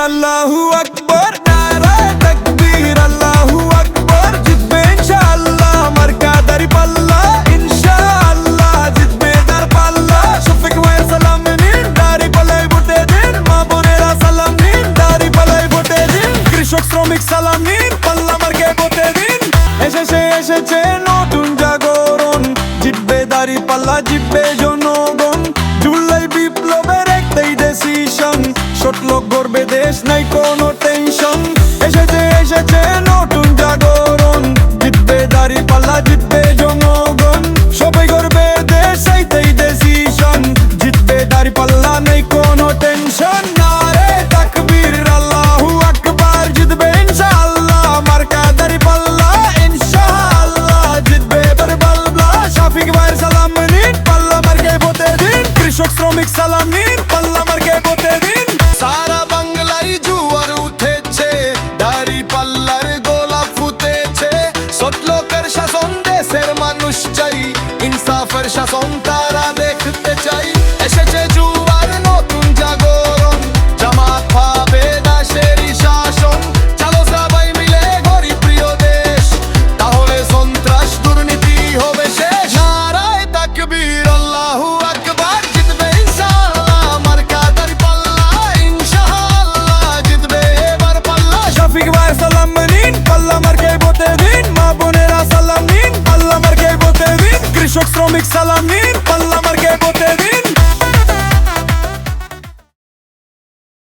আল্লাহু আকবার, নারায়ে তাকবীর, আল্লাহু আকবার। জিতবে ইনশাআল্লাহ মার্কা দাঁড়িপাল্লা, ইনশাআল্লাহ জিতবে দাঁড়িপাল্লা। শফিক ভাইয়ের সালাম নিন, দাঁড়িপাল্লায় ভোটে দিন। মা বোনেরা সালাম নিন, দাঁড়িপাল্লায় ভোটে দিন। কৃষক শ্রমিক সালাম নিন, পাল্লা মার্কায় ভোটে দিন। এসেছে নতুন জাগরণ, জিতবে দাঁড়িপাল্লা, জিতবে জনগণ। জুলাই বিপ্লবের একটাই ডিসিশন, সটলোক গড়বে দেশ, নাই কোনো টেনশন। এসেছে নতুন জাগরণ, জিতবে দাঁড়িপাল্লা, জিতবে জনগণ। সবাই গড়বে দেশ, এইটাই ডিসিশন, জিতবে দাঁড়িপাল্লা, নাই কোনো টেনশন। নারায়ে তাকবীর, আল্লাহু আকবার। জিতবে ইনশাআল্লাহ মার্কা দাঁড়িপাল্লা, ইনশাআল্লাহ জিতবে দাঁড়িপাল্লা। শফিক ভাইয়ের সালাম নিন, পাল্লা মার্কায় ভোটে দিন। কৃষক শ্রমিক সালাম নিন, পাল্লা মার্কায় ভোটে দিন। সারা বাংলায় জুয়ার উঠেছে, দাঁড়িপাল্লার গোলাপ ফুটেছে। সৎলোকের শাসন দেশের মানুষ চাই, ইনসাফের শাসন তারা দেখতে চাই। এসেছে জুয়ার নতুন জাগরণ, জামাত পাবে দাসেরই শাসন। চলো সবাই মিলে গড়ি প্রিয় দেশ, তাহলে সন্ত্রাস দুর্নীতি হবে শেষ। নারায়ে তাকবীর, আল্লাহু আকবার। জিতবে ইনশাআল্লাহ মার্কা দাঁড়িপাল্লা, ইনশাআল্লাহ জিতবে এবার পাল্লা। শফিক ভাইয়ের সালাম নিন, পাল্লা মার্কায় ভোটে দিন। মা বোনেরা সালাম নিন, পাল্লা মার্কায় ভোটে দিন। কৃষক শ্রমিক সালাম নিন, পাল্লা মার্কায় ভোটে দিন।